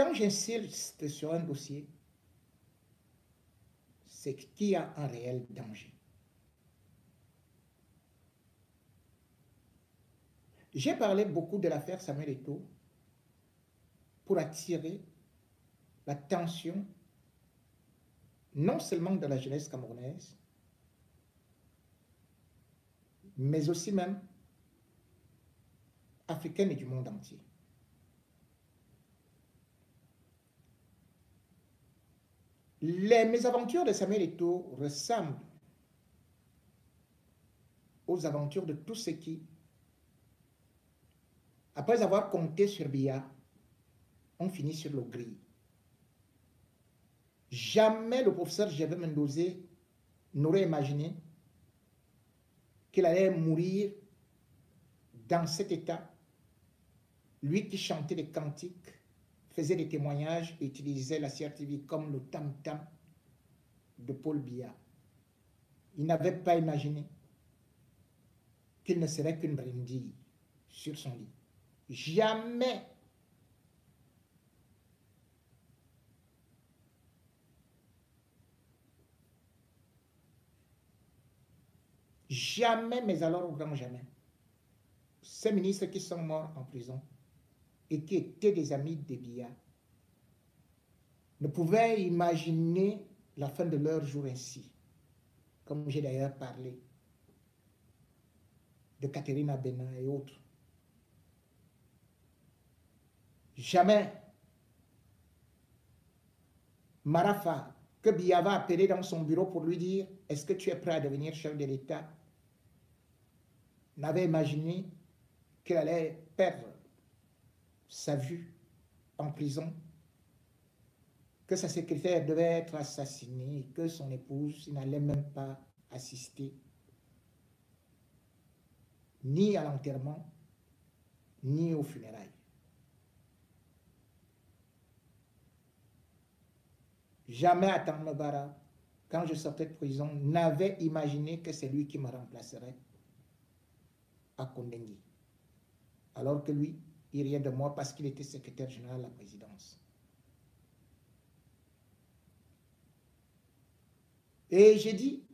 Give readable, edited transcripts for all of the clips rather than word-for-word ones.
Quand j'insiste sur un dossier, c'est qu'il y a un réel danger. J'ai parlé beaucoup de l'affaire Samuel Eto'o pour attirer l'attention non seulement de la jeunesse camerounaise, mais aussi même africaine et du monde entier. Les mésaventures de Samuel Eto'o ressemblent aux aventures de tous ceux qui, après avoir compté sur Biya, ont fini sur le gris. Jamais le professeur Gervais Mendozé n'aurait imaginé qu'il allait mourir dans cet état. Lui qui chantait des cantiques, faisait des témoignages et utilisait la CRTV comme le tam-tam de Paul Biya. Il n'avait pas imaginé qu'il ne serait qu'une brindille sur son lit. Jamais. Jamais, mais alors au grand jamais. Ces ministres qui sont morts en prison et qui étaient des amis de Biya ne pouvaient imaginer la fin de leur jour ainsi. Comme j'ai d'ailleurs parlé de Catherine Abena et autres. Jamais Marafa, que Biya va appeler dans son bureau pour lui dire « Est-ce que tu es prêt à devenir chef de l'État ?» n'avait imaginé qu'il allait perdre sa vue en prison, que sa secrétaire devait être assassinée, que son épouse n'allait même pas assister ni à l'enterrement, ni aux funérailles. Jamais Atang Bara, quand je sortais de prison, n'avait imaginé que c'est lui qui me remplacerait à Kondengui. Alors que lui, il riait de moi parce qu'il était secrétaire général de la présidence. Et j'ai dit,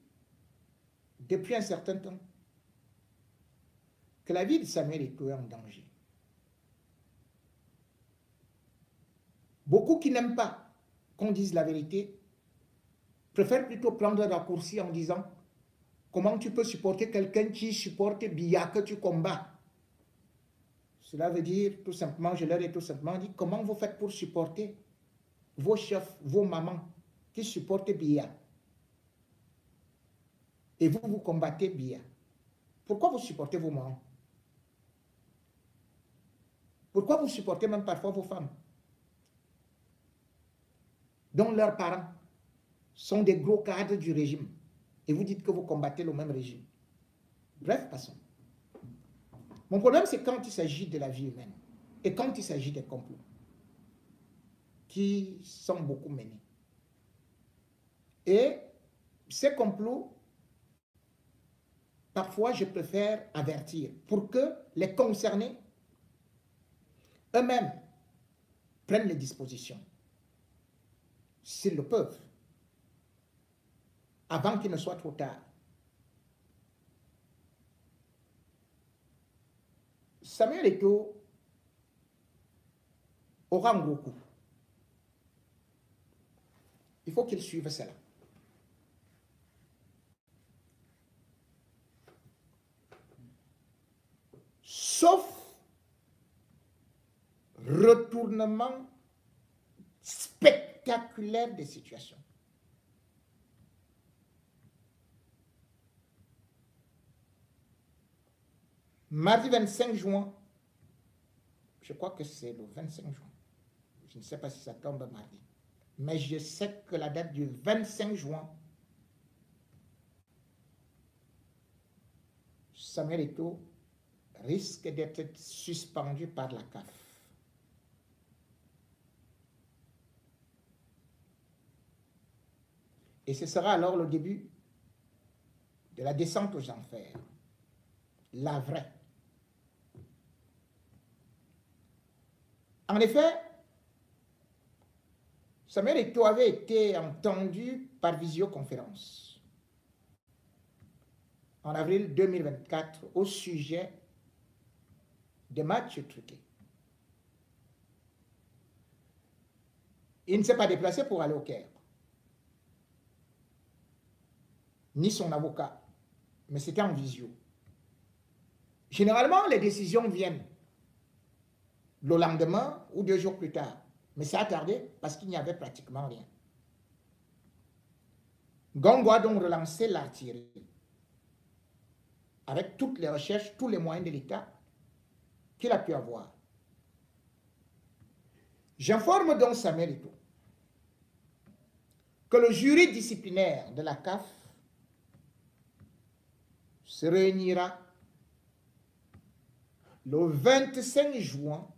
depuis un certain temps, que la vie de Samuel Eto'o est en danger. Beaucoup qui n'aiment pas qu'on dise la vérité préfèrent plutôt prendre un raccourci en disant comment tu peux supporter quelqu'un qui supporte Biya que tu combats. Cela veut dire tout simplement, je leur ai tout simplement dit, comment vous faites pour supporter vos chefs, vos mamans qui supportent Biya et vous, vous combattez Biya. Pourquoi vous supportez vos mamans? Pourquoi vous supportez même parfois vos femmes, dont leurs parents sont des gros cadres du régime, et vous dites que vous combattez le même régime? Bref, passons. Mon problème, c'est quand il s'agit de la vie humaine et quand il s'agit des complots qui sont beaucoup menés. Et ces complots, parfois, je préfère avertir pour que les concernés eux-mêmes prennent les dispositions, s'ils le peuvent, avant qu'il ne soit trop tard. Samuel Eto'o aura un gros coup. Il faut qu'il suive cela. Sauf retournement spectaculaire des situations. Mardi 25 juin, je crois que c'est le 25 juin, je ne sais pas si ça tombe mardi, mais je sais que la date du 25 juin, Samuel Eto'o risque d'être suspendu par la CAF. Et ce sera alors le début de la descente aux enfers, la vraie. En effet, Samuel Eto'o avait été entendu par visioconférence en avril 2024 au sujet des matchs truqués. Il ne s'est pas déplacé pour aller au Caire, ni son avocat, mais c'était en visio. Généralement, les décisions viennent le lendemain ou 2 jours plus tard, mais ça a tardé parce qu'il n'y avait pratiquement rien. Gongo a donc relancé l'artillerie avec toutes les recherches, tous les moyens de l'État qu'il a pu avoir. J'informe donc Samuel Eto'o que le jury disciplinaire de la CAF se réunira le 25 juin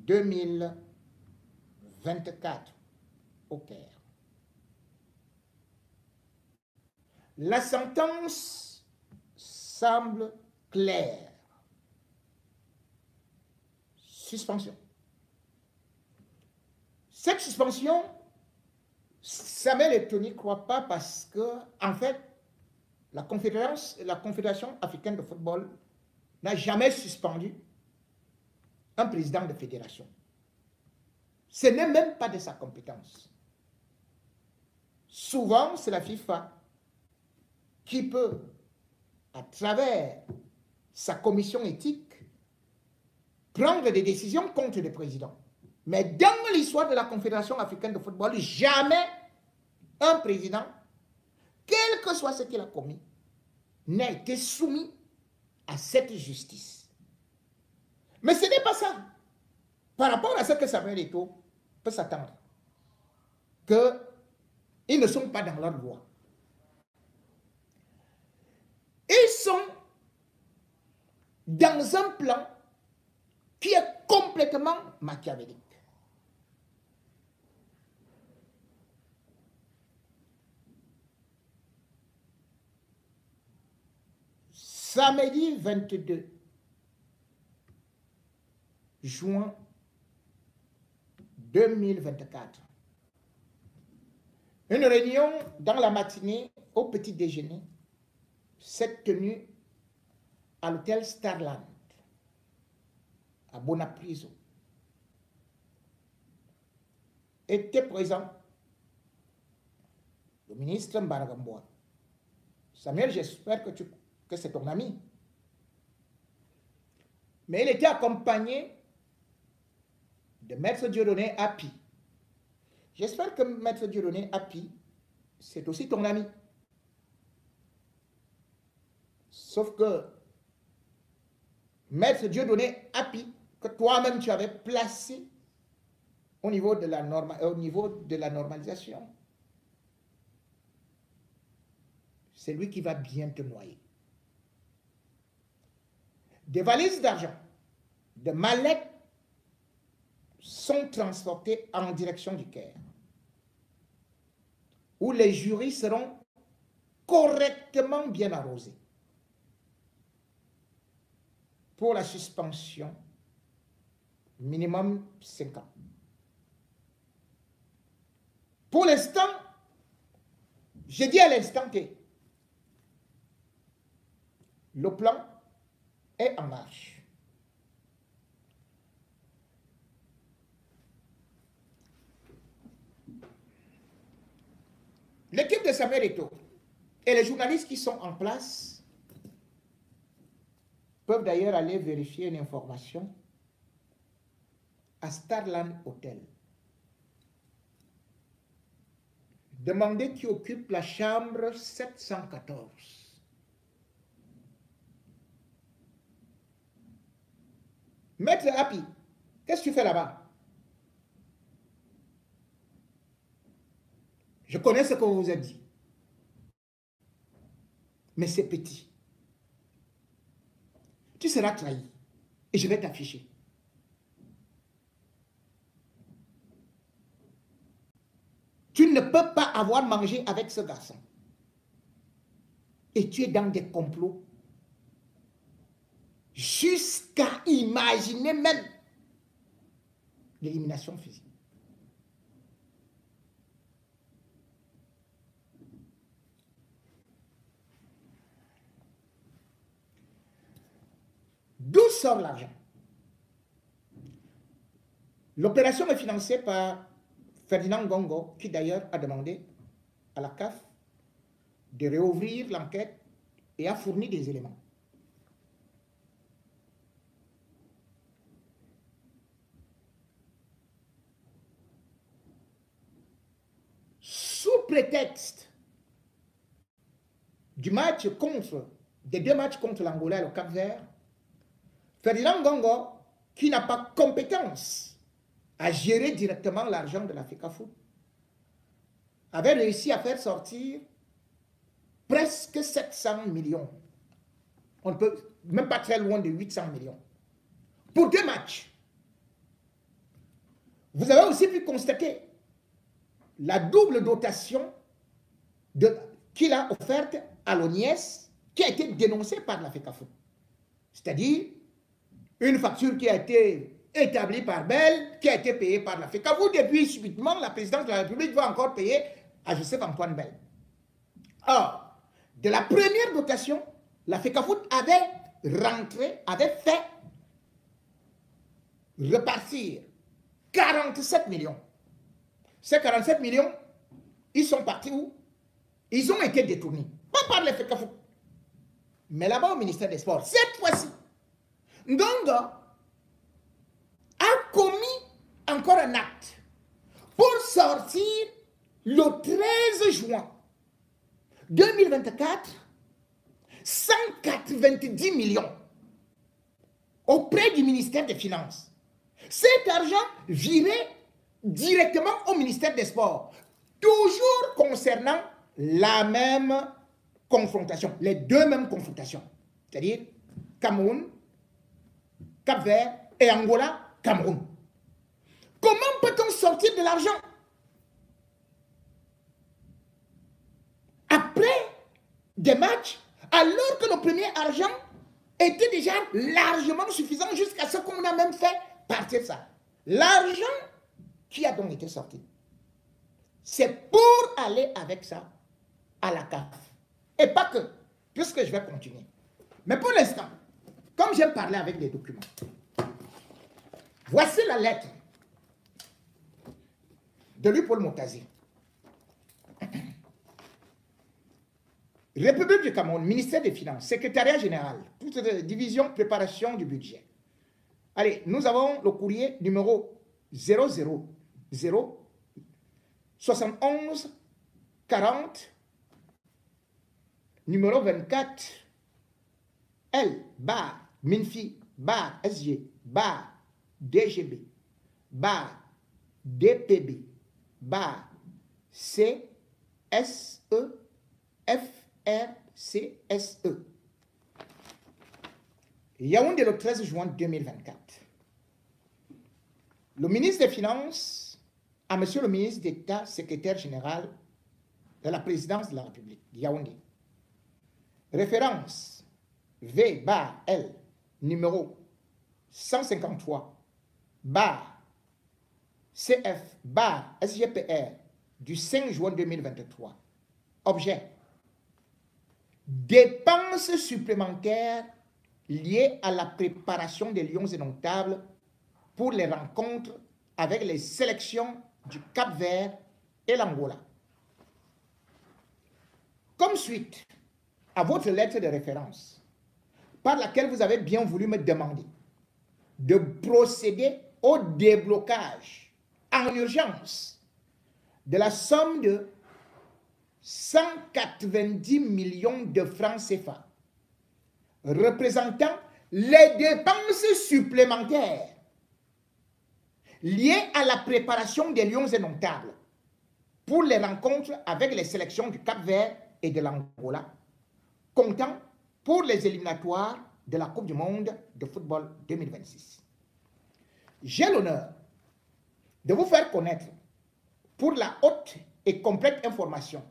2024 au Caire. La sentence semble claire. Suspension. Cette suspension, Samuel Eto'o n'y croit pas parce que, en fait, la Confédération africaine de football n'a jamais suspendu un président de fédération. Ce n'est même pas de sa compétence. Souvent, c'est la FIFA qui peut, à travers sa commission éthique, prendre des décisions contre les présidents. Mais dans l'histoire de la Confédération africaine de football, jamais un président, quel que soit ce qu'il a commis, n'a été soumis à cette justice. Mais ce n'est pas ça. Par rapport à ce que Samuel Eto'o peut s'attendre, qu'ils ne sont pas dans leur loi. Ils sont dans un plan qui est complètement machiavélique. Samedi 22 juin 2024, une réunion dans la matinée au petit déjeuner s'est tenue à l'hôtel Starland à Bonapriso. Était présent le ministre Mbaragamboa. Samuel, j'espère que c'est ton ami. Mais il était accompagné de Maître Dieudonné Api. J'espère que Maître Dieudonné Api, c'est aussi ton ami. Sauf que Maître Dieudonné Api, que toi-même tu avais placé au niveau de la normalisation, c'est lui qui va bien te noyer. Des valises d'argent, de mallettes sont transportées en direction du Caire, où les jurys seront correctement bien arrosés pour la suspension minimum 5 ans. Pour l'instant, j'ai dit à l'instant T, le plan est en marche. L'équipe de Samuel Eto'o et les journalistes qui sont en place peuvent d'ailleurs aller vérifier une information à Starland Hotel. Demandez qui occupe la chambre 714. Maître Api, qu'est-ce que tu fais là-bas? Je connais ce que vous vous êtes dit. Mais c'est petit. Tu seras trahi. Et je vais t'afficher. Tu ne peux pas avoir mangé avec ce garçon. Et tu es dans des complots. Jusqu'à imaginer même l'élimination physique. D'où sort l'argent? L'opération est financée par Ferdinand Ngongo, qui d'ailleurs a demandé à la CAF de réouvrir l'enquête et a fourni des éléments. Sous prétexte des deux matchs contre l'Angola et le Cap-Vert, Ferdinand Ngongo, qui n'a pas compétence à gérer directement l'argent de la FECAFOOT, avait réussi à faire sortir presque 700 millions. On ne peut même pas très loin de 800 millions. Pour deux matchs. Vous avez aussi pu constater la double dotation qu'il a offerte à l'ONIS, qui a été dénoncée par la FECAFOOT. C'est-à-dire une facture qui a été établie par Bell, qui a été payée par la FECAFOOT, et puis subitement la présidence de la République va encore payer à Joseph-Antoine Bell. Or, de la première dotation, la FECAFOOT avait fait repartir 47 millions. Ces 47 millions, ils sont partis où? Ils ont été détournés. Pas par les FECAFOOT, mais là-bas au ministère des Sports. Cette fois-ci, Ngongo a commis encore un acte pour sortir le 13 juin 2024 190 millions auprès du ministère des Finances. Cet argent virait directement au ministère des Sports, toujours concernant la même confrontation, les deux mêmes confrontations, c'est-à-dire Cameroun, Cap-Vert et Angola, Cameroun. Comment peut-on sortir de l'argent après des matchs, alors que le premier argent était déjà largement suffisant jusqu'à ce qu'on a même fait partir ça? L'argent qui a donc été sorti, c'est pour aller avec ça à la CAF. Et pas que, puisque je vais continuer. Mais pour l'instant, comme j'aime parler avec des documents, voici la lettre de Louis-Paul Motazi. République du Cameroun, ministère des Finances, secrétariat général, toute division, préparation du budget. Allez, nous avons le courrier numéro 000 71 40 numéro 24 L bar Minfi bar SG bar DGB bar DPB bar CSE FRCSE. Yaoundé le 13 juin 2024. Le ministre des Finances à Monsieur le ministre d'État, secrétaire général de la présidence de la République, Yaoundé. Référence V/L numéro 153 CF SGPR du 5 juin 2023. Objet: dépenses supplémentaires liées à la préparation des Lions indomptables pour les rencontres avec les sélections du Cap-Vert et l'Angola. Comme suite à votre lettre de référence, par laquelle vous avez bien voulu me demander de procéder au déblocage en urgence de la somme de 190 millions de francs CFA, représentant les dépenses supplémentaires liées à la préparation des Lions indomptables pour les rencontres avec les sélections du Cap-Vert et de l'Angola, comptant pour les éliminatoires de la Coupe du Monde de football 2026. J'ai l'honneur de vous faire connaître, pour la haute et complète information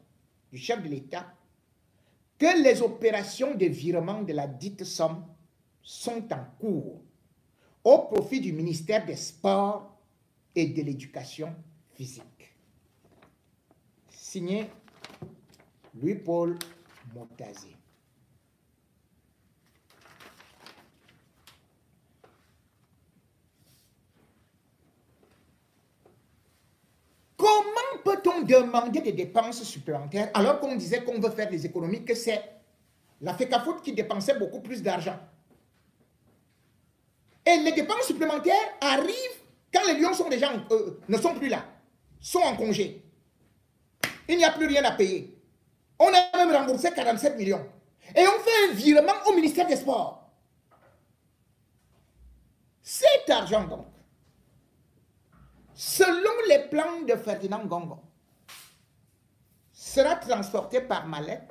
du chef de l'État, que les opérations de virement de la dite somme sont en cours au profit du ministère des Sports et de l'Éducation physique. Signé Louis-Paul Motazi. ont demandé des dépenses supplémentaires alors qu'on disait qu'on veut faire des économies, que c'est la FECAFOOT qui dépensait beaucoup plus d'argent. Et les dépenses supplémentaires arrivent quand les lions sont déjà ne sont plus là, sont en congé. Il n'y a plus rien à payer. On a même remboursé 47 millions. Et on fait un virement au ministère des Sports. Cet argent, donc, selon les plans de Ferdinand Gongo, sera transporté par mallette,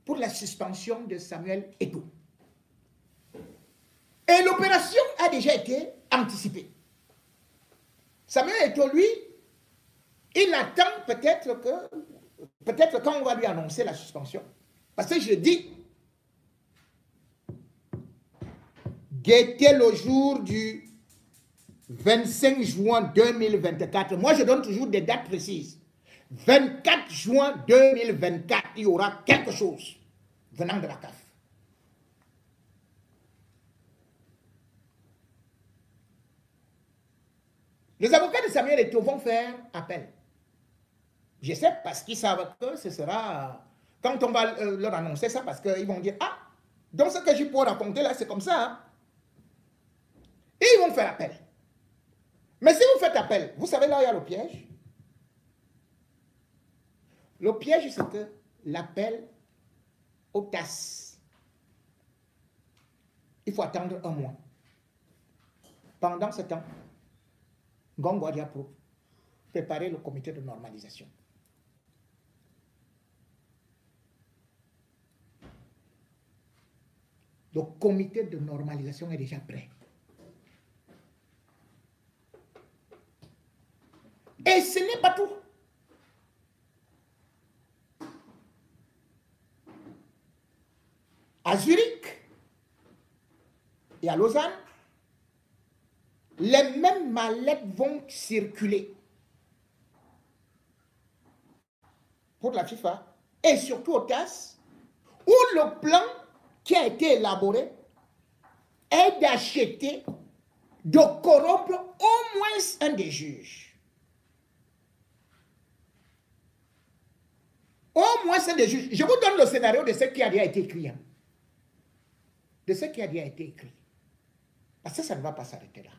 pour la suspension de Samuel Eto'o. Et l'opération a déjà été anticipée. Samuel Eto'o, lui, il attend peut-être quand on va lui annoncer la suspension. Parce que je dis, guettez le jour du 25 juin 2024. Moi, je donne toujours des dates précises. 24 juin 2024, il y aura quelque chose venant de la CAF. Les avocats de Samuel Eto'o vont faire appel. Je sais parce qu'ils savent que ce sera... Quand on va leur annoncer ça, parce qu'ils vont dire, ah, donc ce que je peux raconter là, c'est comme ça. Hein? Et ils vont faire appel. Mais si vous faites appel, vous savez là où il y a le piège? Le piège, c'est que l'appel au TAS, il faut attendre un mois. Pendant ce temps, Gongo a préparé le comité de normalisation. Le comité de normalisation est déjà prêt. Et ce n'est pas tout. À Zurich et à Lausanne, les mêmes mallettes vont circuler pour la FIFA et surtout au TAS, où le plan qui a été élaboré est d'acheter, de corrompre au moins un des juges. Au moins un des juges. Je vous donne le scénario de ce qui a déjà été écrit. Hein. De ce qui a déjà été écrit. Parce que ça ne va pas s'arrêter là.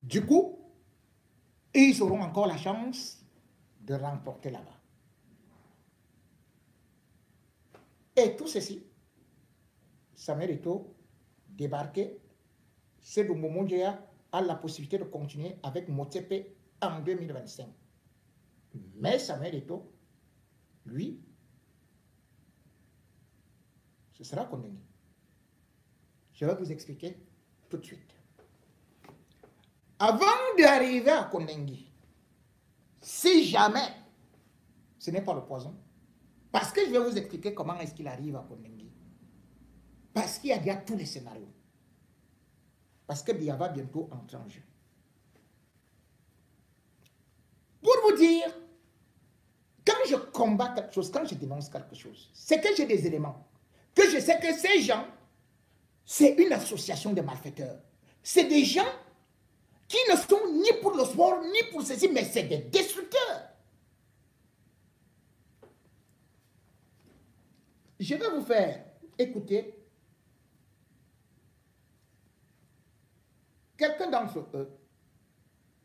Du coup, ils auront encore la chance de remporter là-bas. Et tout ceci, Samuel Eto'o débarqué, Sédou Momondia a la possibilité de continuer avec Motsepe en 2025. Mais Samuel Eto'o, lui, ce sera condamné. Je vais vous expliquer tout de suite. Avant d'arriver à Kondengi, si jamais ce n'est pas le poison, parce que je vais vous expliquer comment est-ce qu'il arrive à Kondengi. Parce qu'il y a déjà tous les scénarios. Parce que Biya va bientôt entrer en jeu. Pour vous dire, quand je combats quelque chose, quand je dénonce quelque chose, c'est que j'ai des éléments, que je sais que ces gens, c'est une association de malfaiteurs. C'est des gens qui ne sont ni pour le sport, ni pour ceci, mais c'est des destructeurs. Je vais vous faire écouter quelqu'un d'entre eux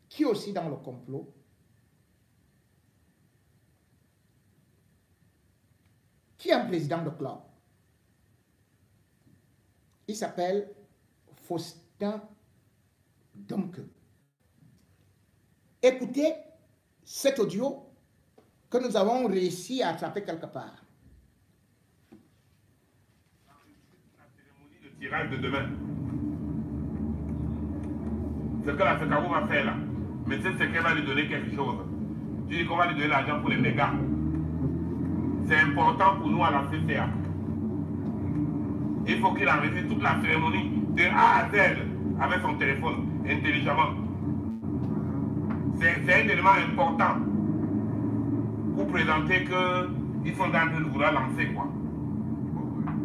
qui est aussi dans le complot, qui est un président de club. Il s'appelle Faustin Domke. Écoutez cet audio que nous avons réussi à attraper quelque part. La cérémonie de tirage de demain. Ce que la FECAFOOT va faire là, mais c'est qu'elle va lui donner quelque chose. Tu dis qu'on va lui donner l'argent pour les mégas. C'est important pour nous à la CCA. Il faut qu'il enregistre toute la cérémonie de A à Z avec son téléphone, intelligemment. C'est un élément important pour présenter qu'ils sont en train de vouloir lancer, quoi.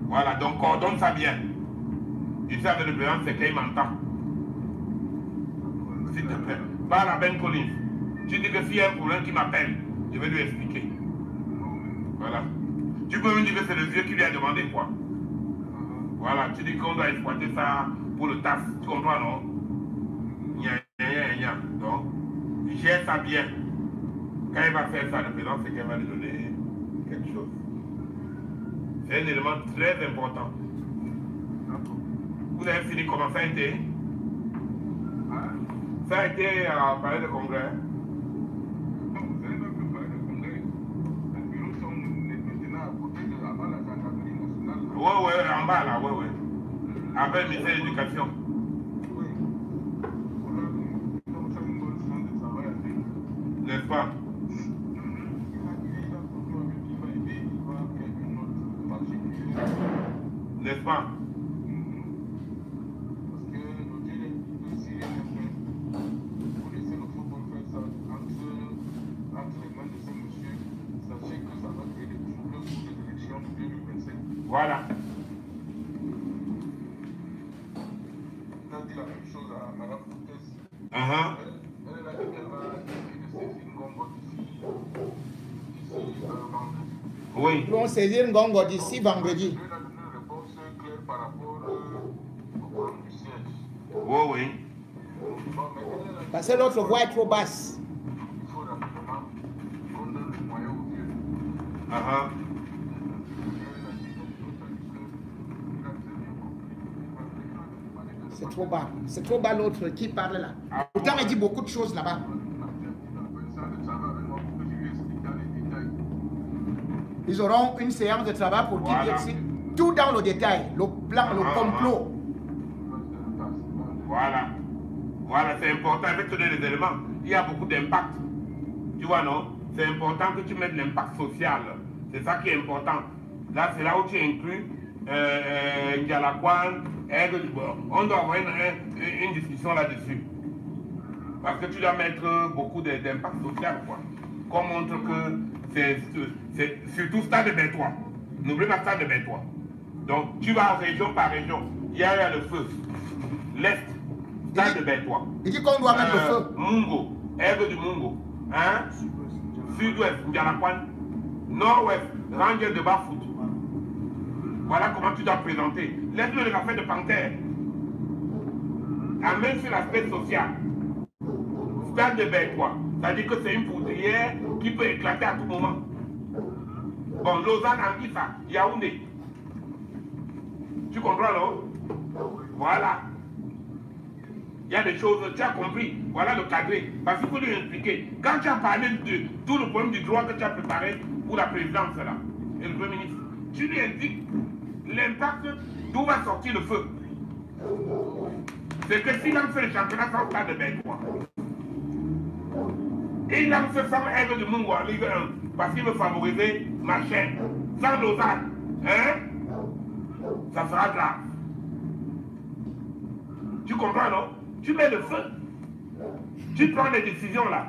Voilà, donc coordonne ça bien. Ici, avec le président, c'est qu'il m'entend. S'il te plaît. Parle à Ben Collins. Tu dis que s'il y a un problème qui m'appelle, je vais lui expliquer. Voilà. Tu peux me dire que c'est le vieux qui lui a demandé quoi. Voilà, tu dis qu'on doit exploiter ça pour le TAS. Tu comprends, non? Donc, gère ça bien. Quand il va faire ça, le président, c'est qu'il va lui donner quelque chose. C'est un élément très important. Vous avez fini comment ça a été? Ça a été à parler de congrès. Ouais, en bas là, ouais. Après le ministère de l'Éducation. N'est-ce pas? N'est-ce pas? Voilà. On a dit la même chose à Madame Coutès. Elle a dit qu'elle va saisir Ngongo d'ici vendredi. Oui. Ils vont saisir Ngongo d'ici vendredi. Elle a donné une réponse claire par rapport au problème du siège. Oui. Bon, mais parce que l'autre voix est trop basse. Il faut rapidement qu'on donne les moyens aux vieux. C'est trop bas. C'est trop bas l'autre qui parle là. Pourtant, il dit beaucoup de choses là-bas. Ils auront une séance de travail pour dire tout dans le détail, le plan, le complot. Voilà, c'est important. Avec tous les éléments, il y a beaucoup d'impact. Tu vois, non? C'est important que tu mettes l'impact social. C'est ça qui est important. Là, c'est là où tu inclus Ndialakwan. On doit avoir une discussion là-dessus. Parce que tu dois mettre beaucoup d'impact social, quoi. Qu'on montre que c'est surtout Stade de Bertois. N'oublie pas Stade de Bertois. Donc, tu vas région par région. Il y a le feu. L'Est, Stade de Bertois. Il dit qu'on doit mettre le feu. Mungo, Aigle du Mungo. Hein? Sud-Ouest, Ndialakwan. Nord-Ouest, Ranger de Bafout. Voilà comment tu dois présenter. Laisse-le les affaires de Panthère. Amène sur l'aspect social. Stade de Bertois. C'est-à-dire que c'est une poudrière qui peut éclater à tout moment. Bon, Lausanne, Anguissa, Yaoundé. Tu comprends, non? Voilà. Il y a des choses, tu as compris. Voilà le cadré. Parce qu'il faut lui expliquer. Quand tu as parlé de tout le problème du droit que tu as préparé pour la présidence, là, et le Premier ministre, tu lui indiques l'impact d'où va sortir le feu. C'est que s'il a fait le championnat sans Stade de Bertois, et il a fait sans Aigle du Mungo en Ligue 1, parce qu'il veut favoriser ma chaîne, sans Lausanne, hein? Ça sera grave. Tu comprends, non? Tu mets le feu. Tu prends les décisions là.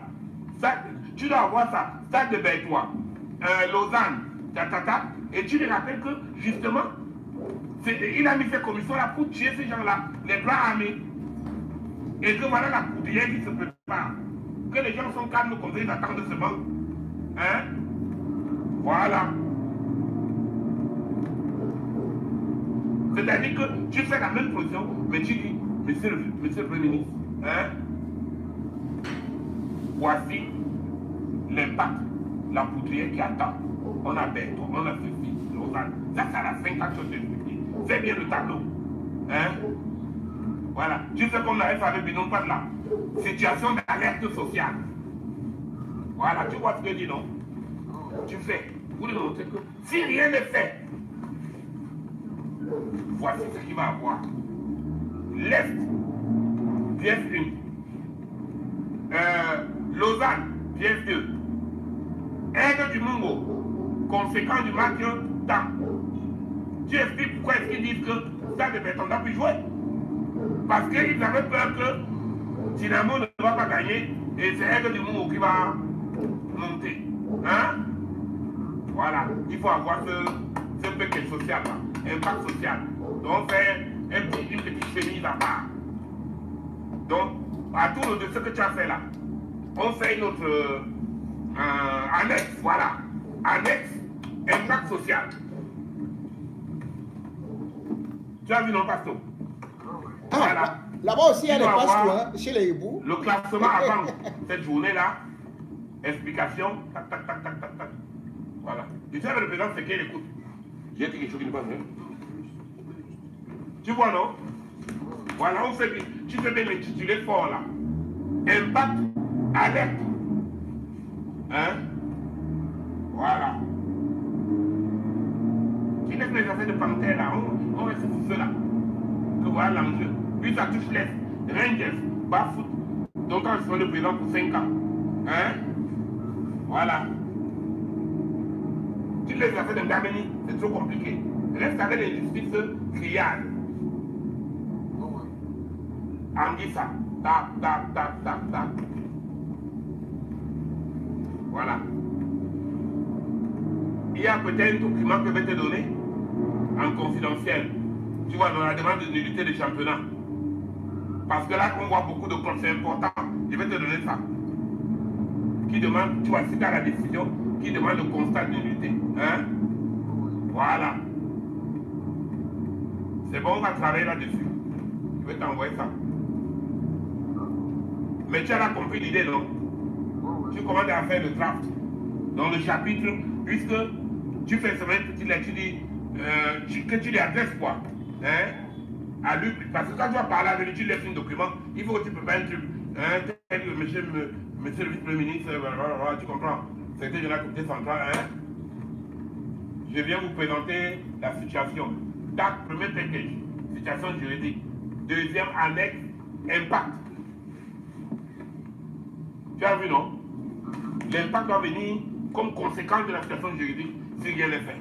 Ça, tu dois avoir ça. Stade de Bertois, Lausanne, et tu lui rappelles que justement, il a mis ces commissions-là pour tuer ces gens-là, les bras armés. Et que voilà la poudrière qui se prépare. Que les gens sont calmes comme ça, ils attendent seulement. Hein? Voilà. C'est-à-dire que tu fais la même position, mais tu dis, monsieur le Premier ministre, hein? Voici l'impact, la poudrière qui attend. On a Bertois, on a ceci, Lausanne. Ça, c'est à la fin quand tu t'expliques. Fais bien le tableau. Hein? Voilà. Tu sais comme la FAV Binon pas de là. Situation d'alerte sociale. Voilà, tu vois ce que je dis, non? Tu fais. Pour lui montrer que si rien n'est fait, voici ce qu'il va avoir. L'Est, pièce 1. Lausanne, pièce 2. Aigle du Mungo, conséquent du match temps. Tu expliques pourquoi est-ce qu'ils disent que ça ne peut pas plus jouer. Parce qu'ils avaient peur que Dynamo ne va pas gagner et c'est Aigle du Mungo qui va monter. Hein? Voilà, il faut avoir ce paquet social là, impact social. Donc une petite chemise à part. Donc, à tour de ce que tu as fait là, on fait une autre annexe, voilà. Annexe, impact social. Tu as vu, non, Pasto? Ah, Voilà. là-bas aussi, il y a Tu des dois pastos, avoir hein, chez les hiboux. le classement avant cette journée-là. Explication. Tac, tac, tac, tac, tac, tac. Voilà. Et tu as le président, c'est qu'elle écoute. J'ai dit quelque chose qui n'est pas vrai. Tu vois, non? Voilà, on fait, tu fais bien l'intitulé fort là. Impact, alerte. Hein? Voilà. Tu laisses les affaires de panthère là, on reste sur cela. Que voilà l'enjeu. Puis ça touche l'Est. Rangers, Bafoot. Donc quand ils sont le président pour 5 ans. Hein? Voilà. Tu laisses les affaires de Dameni, c'est trop compliqué. Reste avec les justices criardes. Anguissa. Tac, tac, tac, tac, tac. Voilà. Il y a peut-être un document que je vais te donner en confidentiel. Tu vois, dans la demande de nullité de championnat. Parce que là, on voit beaucoup de clubs, c'est important. Je vais te donner ça. Qui demande, tu vois, si tu as la décision, qui demande le constat de nullité. Hein? Voilà. C'est bon, on va travailler là-dessus. Je vais t'envoyer ça. Mais tu as là compris l'idée, non? Tu commandes à faire le draft. Dans le chapitre, puisque tu fais semaine, tu dis que tu lui adresses quoi? Hein? À lui, parce que quand tu vas parler avec lui, tu laisses un document, il faut que tu prépares un truc. Hein? Monsieur le vice-premier ministre, tu comprends? Secrétaire général du comité central. Hein? Je viens vous présenter la situation. DAC, premier package, situation juridique. Deuxième annexe, impact. Tu as vu, non? L'impact doit venir comme conséquence de la situation juridique si rien n'est fait.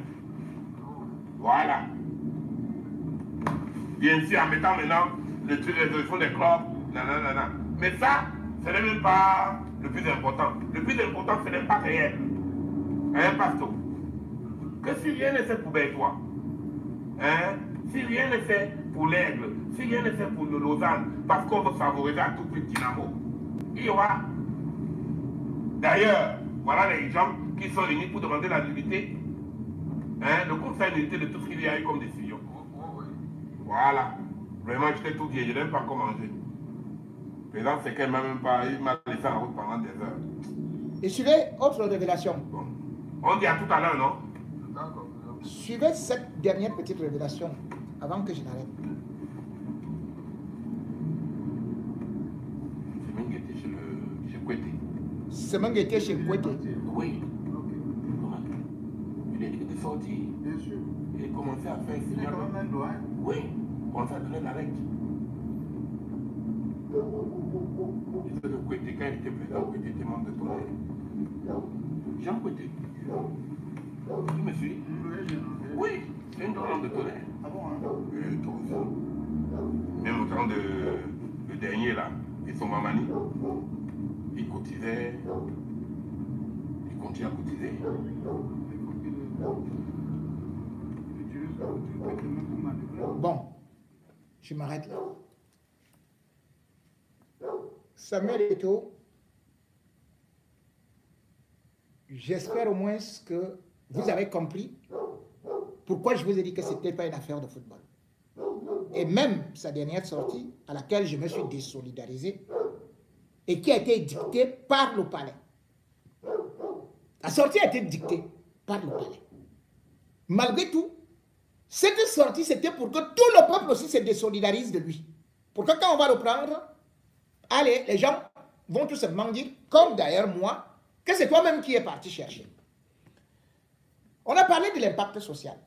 Voilà. Bien sûr, en mettant maintenant le truc de résolution des clubs, nanana. Mais ça, ce n'est même pas le plus important. Le plus important, ce n'est pas réel. Hein, Pasto? Que si rien n'est fait pour Bertois, hein? Si rien n'est fait pour l'Aigle, si rien n'est fait pour le Lausanne, parce qu'on veut favoriser à tout prix Dynamo, il y aura. D'ailleurs, voilà les gens qui sont réunis pour demander la nullité. Hein, le conseil de nullité de tout ce qu'il y a eu comme décision. Voilà. Vraiment, je t'ai tout dit, je n'aime pas encore manger. Le président, c'est qu'elle m'a même pas, il m'a laissé en route pendant des heures. Et suivez autre révélation. Bon. On dit à tout à l'heure, non? D'accord. Suivez cette dernière petite révélation avant que je n'arrête. C'est même qui était chez Kouété. C'est même qui était chez Kouété. Oui. Il est sorti. Bien sûr. Il a commencé à faire Il est quand même un doigt. Oui. Il a commencé à donner la règle. Je sais que Kouété, quand il était président, Kouété était membre de Tonnerre. Jean Kouété. Tu me suis? Oui, c'est un membre de Tonnerre. Ah bon, hein? Toi aussi. Même au temps de le dernier là, et son mamani, il cotisait, il continue à cotiser. Bon, je m'arrête là. Samuel Eto'o, j'espère au moins que vous avez compris pourquoi je vous ai dit que ce n'était pas une affaire de football. Et même sa dernière sortie, à laquelle je me suis désolidarisé, et qui a été dictée par le palais. La sortie a été dictée par le palais. Malgré tout, cette sortie, c'était pour que tout le peuple aussi se désolidarise de lui. Pour que quand on va le prendre, allez, les gens vont tout simplement dire, comme d'ailleurs moi, que c'est toi-même qui es parti chercher. On a parlé de l'impact social.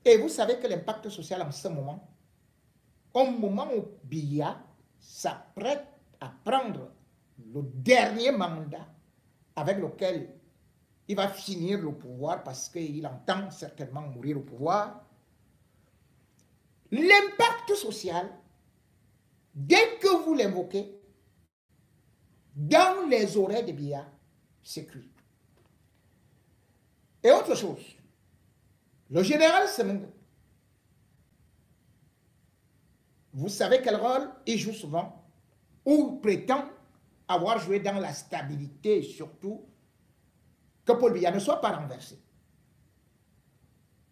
Et vous savez que l'impact social en ce moment, au moment où Biya s'apprête à prendre le dernier mandat avec lequel il va finir le pouvoir parce qu'il entend certainement mourir au pouvoir, l'impact social, dès que vous l'invoquez, dans les oreilles de Biya, c'est cuit. Et autre chose, le général Semengo, Vous savez quel rôle il joue souvent, ou prétend avoir joué dans la stabilité, et surtout que Paul Biya ne soit pas renversé.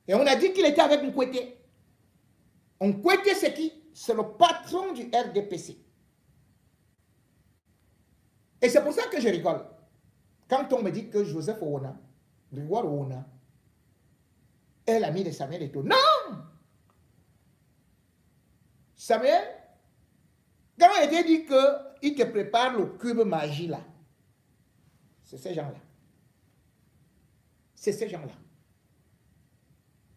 Et on a dit qu'il était avec Nkwete. Nkwete, c'est qui? C'est le patron du RDPC. Et c'est pour ça que je rigole. Quand on me dit que Joseph Owona, Grégoire Owona, est l'ami de Samuel Eto'o. Non! Samuel, quand on était dit qu'il te prépare le cube magie là, c'est ces gens-là. C'est ces gens-là.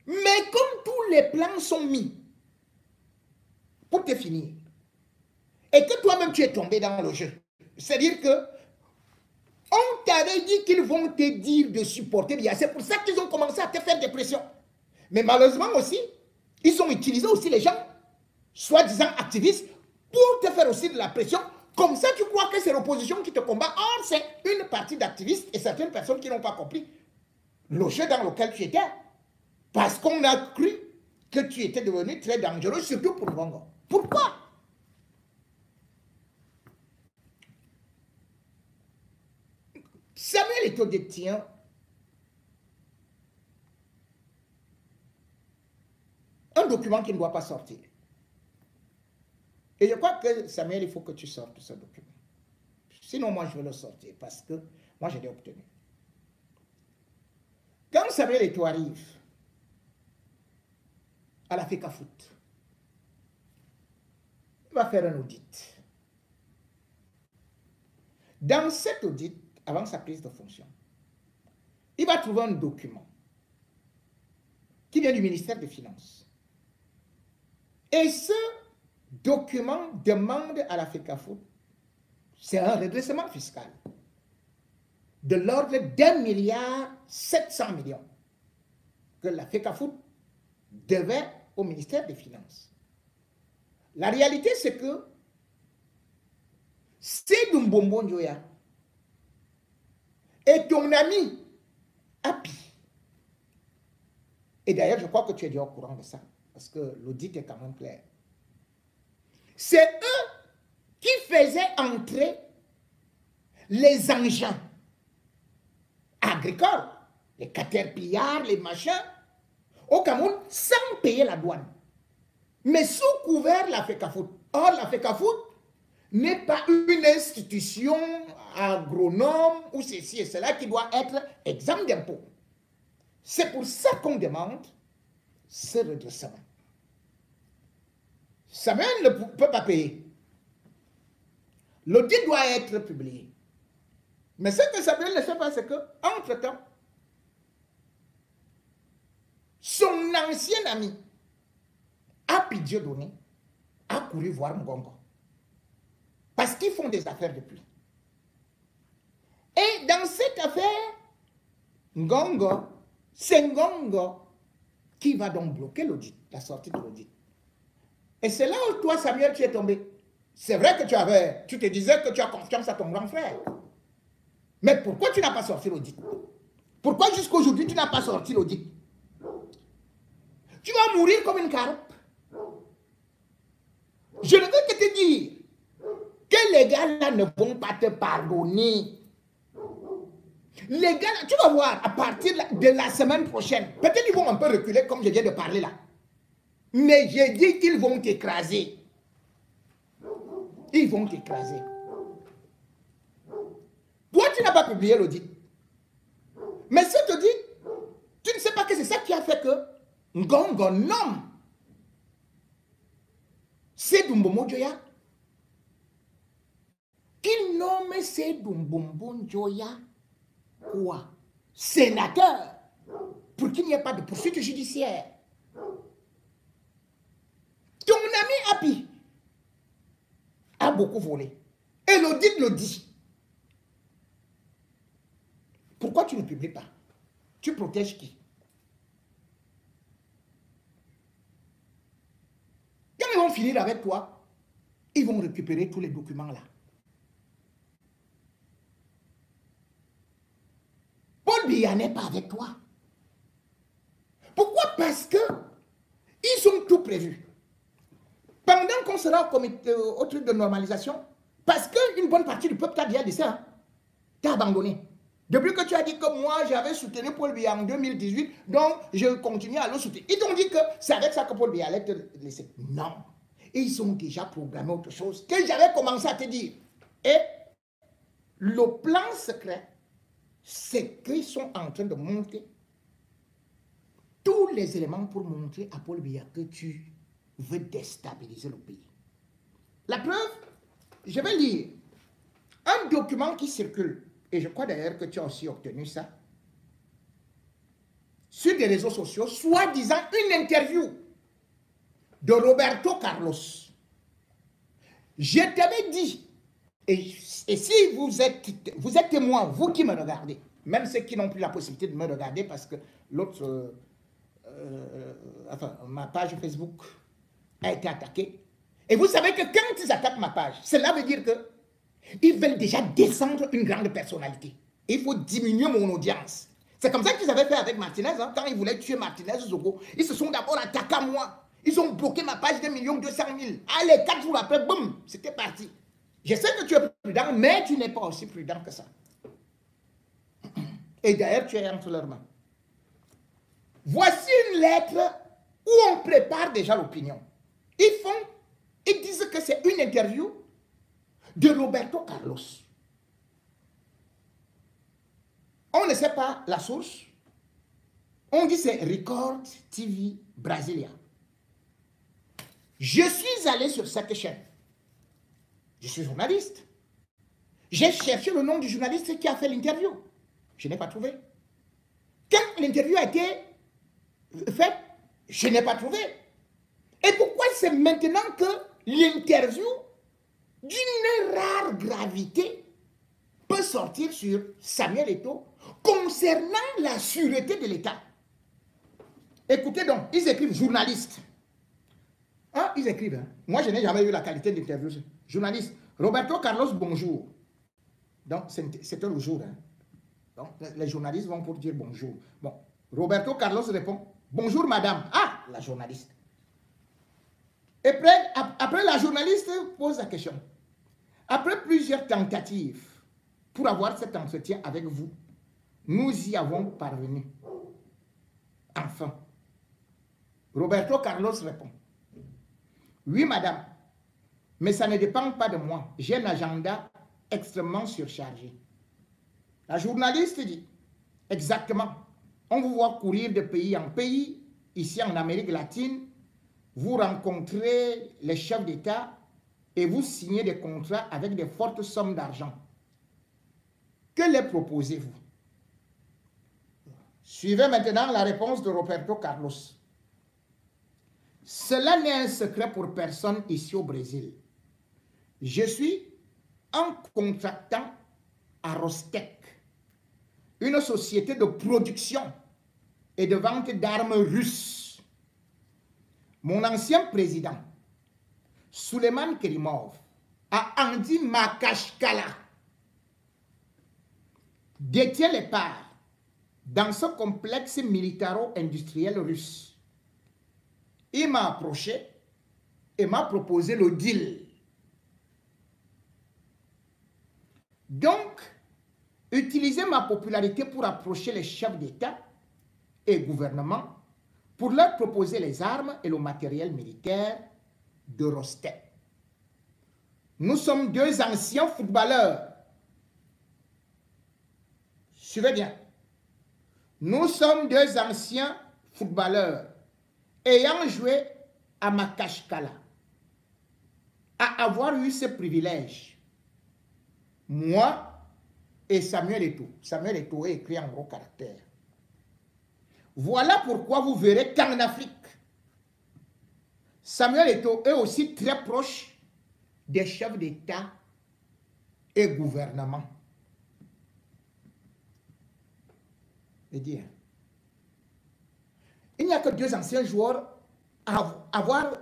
Mais comme tous les plans sont mis pour te finir, et que toi-même tu es tombé dans le jeu, c'est-à-dire que on t'avait dit qu'ils vont te dire de supporter bien. C'est pour ça qu'ils ont commencé à te faire des pressions. Mais malheureusement aussi, ils ont utilisé aussi les gens, soi-disant activistes, pour te faire aussi de la pression. Comme ça, tu crois que c'est l'opposition qui te combat. Or, c'est une partie d'activistes et certaines personnes qui n'ont pas compris le jeu dans lequel tu étais. Parce qu'on a cru que tu étais devenu très dangereux, surtout pour Ngongo. Pourquoi? Samuel Eto'o détient un document qui ne doit pas sortir. Et je crois que Samuel, il faut que tu sortes ce document. Sinon, moi, je vais le sortir parce que moi, je l'ai obtenu. Quand Samuel Eto'o arrive à la FECAFOOT, il va faire un audit. Dans cet audit, avant sa prise de fonction, il va trouver un document qui vient du ministère des Finances. Et ce document demande à la FECAFOOT, c'est un redressement fiscal de l'ordre d'1,7 milliard que la FECAFOOT devait au ministère des Finances. La réalité, c'est que Seydou Mbombo Njoya et ton ami Api. Et d'ailleurs, je crois que tu es déjà au courant de ça, parce que l'audit est quand même clair. C'est eux qui faisaient entrer les engins agricoles, les caterpillars, les machins, au Cameroun, sans payer la douane. Mais sous couvert la FECAFOOT. Or, la FECAFOOT n'est pas une institution agronome ou ceci et cela qui doit être exempt d'impôts. C'est pour ça qu'on demande ce redressement. Samuel ne peut pas payer. L'audit doit être publié. Mais ce que Samuel ne sait pas, c'est qu'entre-temps, son ancien ami, Api Dieudonné, a couru voir Ngongo. Parce qu'ils font des affaires depuis. Et dans cette affaire, Ngongo, c'est Ngongo qui va donc bloquer l'audit, la sortie de l'audit. Et c'est là où toi, Samuel, tu es tombé. C'est vrai que tu te disais que tu as confiance à ton grand frère. Mais pourquoi tu n'as pas sorti l'audit? Pourquoi jusqu'à aujourd'hui tu n'as pas sorti l'audit? Tu vas mourir comme une carotte. Je ne veux que te dire que les gars là ne vont pas te pardonner. Les gars là, tu vas voir, à partir de la semaine prochaine, peut-être ils vont un peu reculer comme je viens de parler là. Mais j'ai dit qu'ils vont t'écraser. Ils vont t'écraser. Toi, tu n'as pas publié l'audit. Mais si tu dis, tu ne sais pas que c'est ça qui a fait que Ngongo nomme Seydou Mbombo Njoya. Qu'il nomme Seydou Mbombo Njoya quoi? Sénateur. Pour qu'il n'y ait pas de poursuite judiciaire. Ton ami Api a beaucoup volé. Et l'audit le dit. Pourquoi tu ne publies pas? Tu protèges qui? Quand ils vont finir avec toi, ils vont récupérer tous les documents là. Paul Biya n'est pas avec toi. Pourquoi? Parce que ils ont tout prévu. Pendant qu'on sera au truc de normalisation, parce qu'une bonne partie du peuple t'a déjà dit ça, t'as abandonné. Depuis que tu as dit que moi, j'avais soutenu Paul Biya en 2018, donc je continue à le soutenir. Ils t'ont dit que c'est avec ça que Paul Biya allait te laisser. Non. Ils ont déjà programmé autre chose que j'avais commencé à te dire. Et le plan secret, c'est qu'ils sont en train de monter tous les éléments pour montrer à Paul Biya que tu veux déstabiliser le pays. La preuve, je vais lire un document qui circule, et je crois d'ailleurs que tu as aussi obtenu ça, sur des réseaux sociaux, soi-disant une interview de Roberto Carlos. Je t'avais dit, et si vous êtes témoin, vous qui me regardez, même ceux qui n'ont plus la possibilité de me regarder parce que l'autre, enfin, ma page Facebook a été attaquée. Et vous savez que quand ils attaquent ma page, cela veut dire que ils veulent déjà descendre une grande personnalité. Il faut diminuer mon audience. C'est comme ça qu'ils avaient fait avec Martinez. Hein, quand ils voulaient tuer Martinez Zogo, ils se sont d'abord attaqués à moi. Ils ont bloqué ma page d'1 200 000. Allez, 4 jours après, boum, c'était parti. Je sais que tu es prudent, mais tu n'es pas aussi prudent que ça. Et d'ailleurs, tu es entre leurs mains. Voici une lettre où on prépare déjà l'opinion. Ils disent que c'est une interview de Roberto Carlos. On ne sait pas la source. On dit c'est Record TV Brasilia. Je suis allé sur cette chaîne. Je suis journaliste. J'ai cherché le nom du journaliste qui a fait l'interview. Je n'ai pas trouvé. Quand l'interview a été faite, je n'ai pas trouvé. Et pourquoi c'est maintenant que l'interview d'une rare gravité peut sortir sur Samuel Eto'o concernant la sûreté de l'État? Écoutez donc, ils écrivent journaliste. Hein, ils écrivent. Hein. Moi, je n'ai jamais eu la qualité d'interview. Journaliste. Roberto Carlos, bonjour. Donc, c'était le jour. Hein. Donc, les journalistes vont pour dire bonjour. Bon, Roberto Carlos répond, bonjour madame. Ah, la journaliste. Et après, la journaliste pose la question. Après plusieurs tentatives pour avoir cet entretien avec vous, nous y avons parvenu. Enfin. Roberto Carlos répond. Oui, madame, mais ça ne dépend pas de moi. J'ai un agenda extrêmement surchargé. La journaliste dit, exactement, on vous voit courir de pays en pays, ici en Amérique latine, vous rencontrez les chefs d'État et vous signez des contrats avec de fortes sommes d'argent. Que les proposez-vous? Suivez maintenant la réponse de Roberto Carlos. Cela n'est un secret pour personne ici au Brésil. Je suis un contractant à Rostec, une société de production et de vente d'armes russes. Mon ancien président, Souleymane Kerimov, à Andi Makashkala, détient les parts dans ce complexe militaro-industriel russe. Il m'a approché et m'a proposé le deal. Donc, utiliser ma popularité pour approcher les chefs d'État et gouvernement pour leur proposer les armes et le matériel militaire de Rostec. Nous sommes deux anciens footballeurs. Suivez bien. Nous sommes deux anciens footballeurs ayant joué à Makashkala, à avoir eu ce privilège. Moi et Samuel Eto'o. Samuel Eto'o est écrit en gros caractères. Voilà pourquoi vous verrez qu'en Afrique, Samuel Eto'o est aussi très proche des chefs d'État et gouvernement. Et dire, il n'y a que deux anciens joueurs à avoir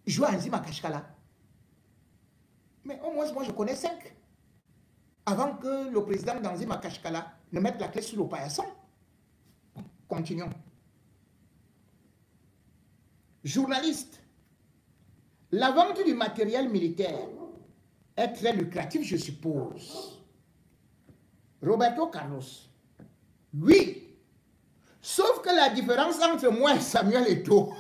joué à Nzima Kashkala. Mais au moins, moi, je connais 5. Avant que le président d'Nzima Kashkala ne mette la clé sur le paillasson. Bon, continuons. Journaliste, La vente du matériel militaire est très lucrative, je suppose. Roberto Carlos, oui. Sauf que la différence entre moi et Samuel Eto'o,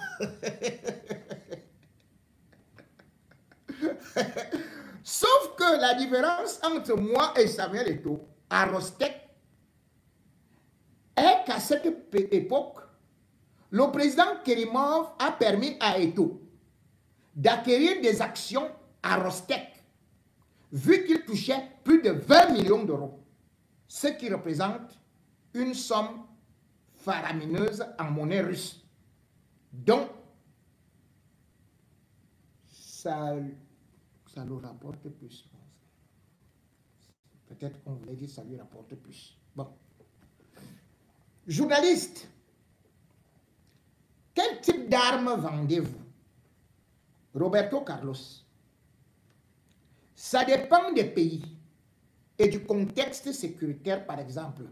sauf que la différence entre moi et Samuel Eto'o à Rostec est qu'à cette époque, le président Kerimov a permis à Eto'o d'acquérir des actions à Rostec, vu qu'il touchait plus de 20 millions d'euros, ce qui représente une somme faramineuse en monnaie russe. Donc, ça lui rapporte plus. Peut-être qu'on voulait dire que ça lui rapporte plus. Bon. Journaliste, quel type d'armes vendez-vous? Roberto Carlos. Ça dépend des pays et du contexte sécuritaire, par exemple.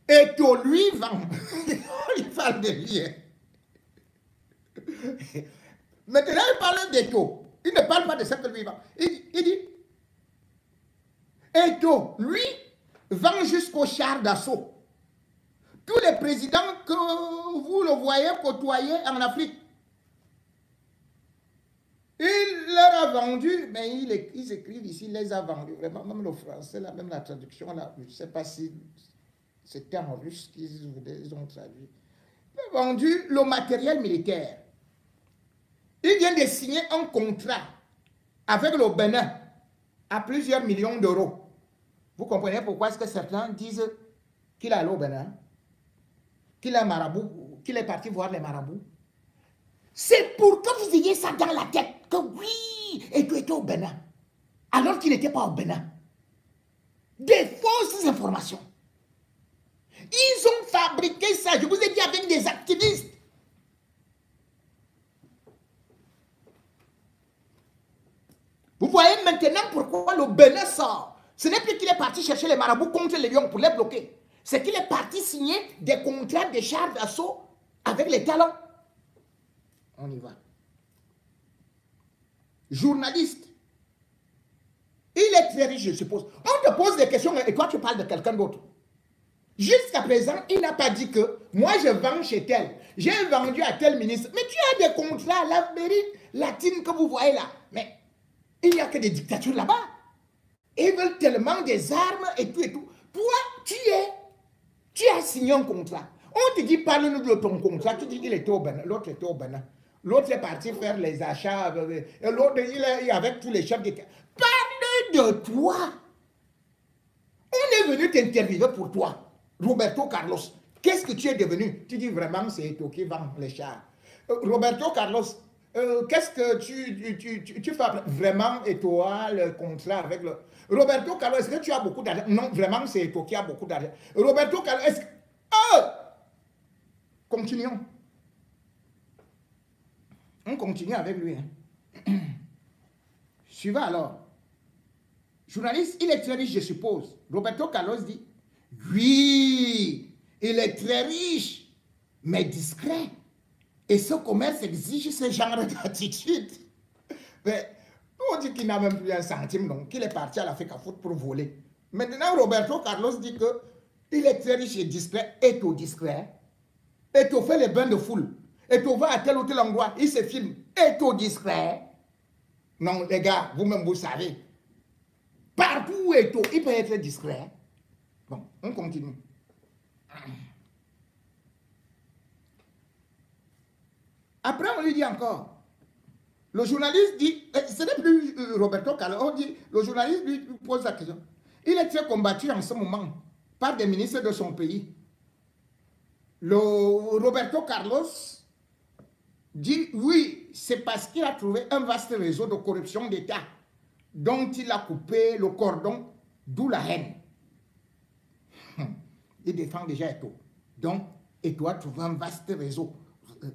Eto'o, lui, vend. Il parle de lui. Maintenant, il parle d'Eto'o. Il ne parle pas de ce que lui vend. Il dit, Eto'o, lui, vend jusqu'au char d'assaut. Tous les présidents que vous le voyez côtoyer en Afrique, il leur a vendu, mais ils écrivent ici, il les a vendus. Vraiment, même le français, là, même la traduction, là, je ne sais pas si c'était en russe qu'ils ont traduit. Il a vendu le matériel militaire. Il vient de signer un contrat avec le Bénin à plusieurs millions d'euros. Vous comprenez pourquoi est-ce que certains disent qu'il est allé au Bénin, qu'il est marabout, qu'il est parti voir les marabouts? C'est pour que vous ayez ça dans la tête, que oui, Eto'o était au Bénin, alors qu'il n'était pas au Bénin. Des fausses informations. Ils ont fabriqué ça, je vous ai dit, avec des activistes. Vous voyez maintenant pourquoi le Bénin sort. Ce n'est plus qu'il est parti chercher les marabouts contre les lions pour les bloquer. C'est qu'il est parti signer des contrats de chars d'assaut avec les talents. On y va. Journaliste. Il est très riche, je suppose. On te pose des questions et toi, tu parles de quelqu'un d'autre. Jusqu'à présent, il n'a pas dit que moi, je vends chez tel. J'ai vendu à tel ministre. Mais tu as des contrats, l'Amérique latine que vous voyez là. Mais il n'y a que des dictatures là-bas. Ils veulent tellement des armes et tout et tout. Toi, tu as signé un contrat. On te dit, parle-nous de ton contrat. Tu dis qu'il était au Bénin. L'autre était au Bénin. L'autre est parti faire les achats. L'autre, il est avec tous les chefs d'État. Parle de toi. On est venu t'interviewer pour toi. Roberto Carlos, qu'est-ce que tu es devenu? Tu dis vraiment, c'est Eto'o qui vend les chars. Roberto Carlos, qu'est-ce que tu fais vraiment? Eto'o a le contrat avec le... Roberto Carlos, est-ce que tu as beaucoup d'argent? Non, vraiment, c'est Eto'o qui a beaucoup d'argent. Roberto Carlos, est-ce que... Oh! Continuons. On continue avec lui. Hein. Suivant alors. Journaliste, il est très riche, je suppose. Roberto Carlos dit, oui, il est très riche, mais discret. Et ce commerce exige ce genre d'attitude. Mais on dit qu'il n'a même plus un centime, donc qu'il est parti à l'Afrique à foot pour voler. Maintenant, Roberto Carlos dit qu'il est très riche et discret. Eto'o discret. Eto'o fait les bains de foule. Eto'o va à tel ou tel endroit, il se filme. Eto'o discret. Non, les gars, vous-même, vous savez. Partout où Eto'o, il peut être discret. Bon, on continue. Après, on lui dit encore. Le journaliste dit, ce n'est plus Roberto Carlos, on dit, le journaliste lui pose la question. Il est très combattu en ce moment par des ministres de son pays. Roberto Carlos dit, oui, c'est parce qu'il a trouvé un vaste réseau de corruption d'État dont il a coupé le cordon, d'où la haine. Il défend déjà Eto'o. Donc, Eto'o a trouvé un vaste réseau.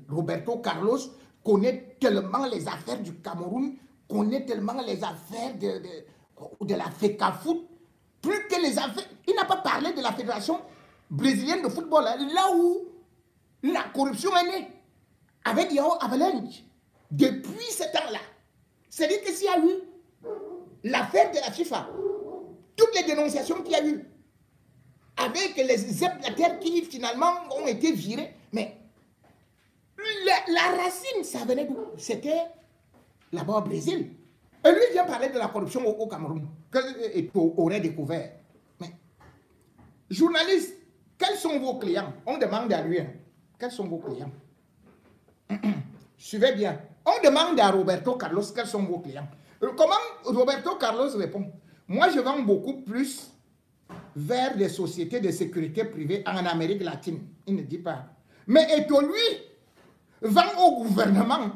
Roberto Carlos connaît tellement les affaires du Cameroun, connaît tellement les affaires de la FECAFOOT, plus que les affaires... Il n'a pas parlé de la Fédération brésilienne de football, là où la corruption est née, avec Yao Avalanche. depuis ce temps-là. C'est-à-dire que s'il y a eu l'affaire de la FIFA, toutes les dénonciations qu'il y a eu, avec les hebdomadaires qui finalement ont été virés, mais la racine, ça venait d'où? C'était là-bas au Brésil. Et lui vient parler de la corruption au Cameroun, qu'on aurait découvert. Mais, journaliste, quels sont vos clients? On demande à lui, hein, quels sont vos clients? Suivez bien. On demande à Roberto Carlos quels sont vos clients. Comment Roberto Carlos répond? Moi, je vends beaucoup plus vers des sociétés de sécurité privée en Amérique latine. Il ne dit pas. Mais Eto'o, lui, vend au gouvernement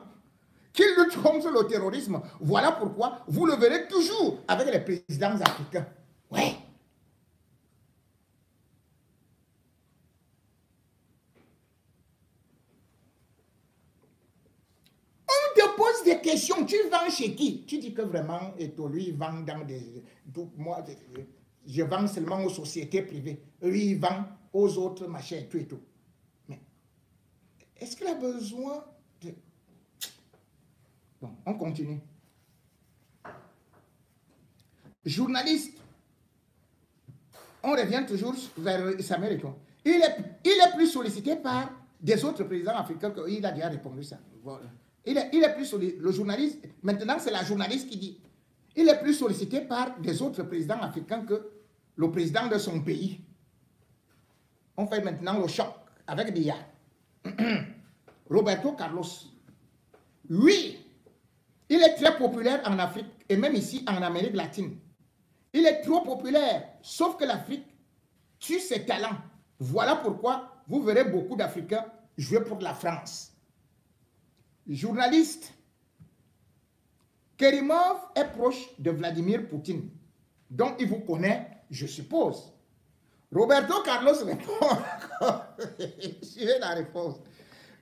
qui lutte contre le terrorisme. Voilà pourquoi vous le verrez toujours avec les présidents africains. Ouais. On te pose des questions. Tu vends chez qui? Tu dis que vraiment, Eto'o, lui, il vend dans des... Moi, je vends seulement aux sociétés privées. Lui, il vend aux autres machins et tout. Mais est-ce qu'il a besoin de... Bon, on continue. Journaliste. On revient toujours vers Samuel Eto'o. Il est plus sollicité par des autres présidents africains qu'il a déjà répondu ça. Voilà. Il est plus sollicité. Le journaliste, maintenant c'est la journaliste qui dit. Il est plus sollicité par des autres présidents africains que le président de son pays. On fait maintenant le choc avec Biya. Roberto Carlos. Oui, il est très populaire en Afrique et même ici en Amérique latine. Il est trop populaire, sauf que l'Afrique tue ses talents. Voilà pourquoi vous verrez beaucoup d'Africains jouer pour la France. Journaliste. Kerimov est proche de Vladimir Poutine, donc il vous connaît, je suppose. Roberto Carlos répond. Suivez la réponse.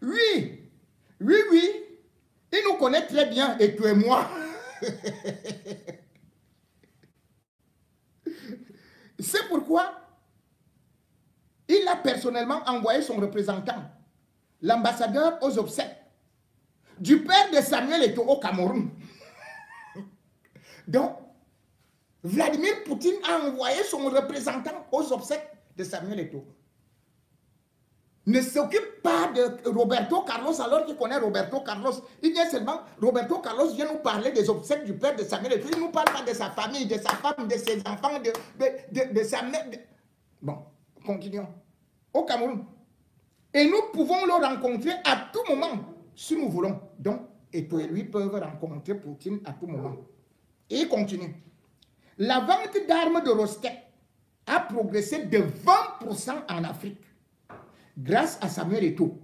Oui, il nous connaît très bien, et toi et moi. C'est pourquoi il a personnellement envoyé son représentant, l'ambassadeur aux obsèques, du père de Samuel Eto'o au Cameroun. Donc, Vladimir Poutine a envoyé son représentant aux obsèques de Samuel Eto'o. Ne s'occupe pas de Roberto Carlos alors qu'il connaît Roberto Carlos. Il vient seulement, Roberto Carlos vient nous parler des obsèques du père de Samuel Eto'o. Il ne nous parle pas de sa famille, de sa femme, de ses enfants, de sa mère. Bon, continuons. Au Cameroun. Et nous pouvons le rencontrer à tout moment, si nous voulons. Donc, Eto'o et lui peuvent rencontrer Poutine à tout moment. Et il continue. La vente d'armes de Rostet a progressé de 20% en Afrique grâce à Samuel Eto'o.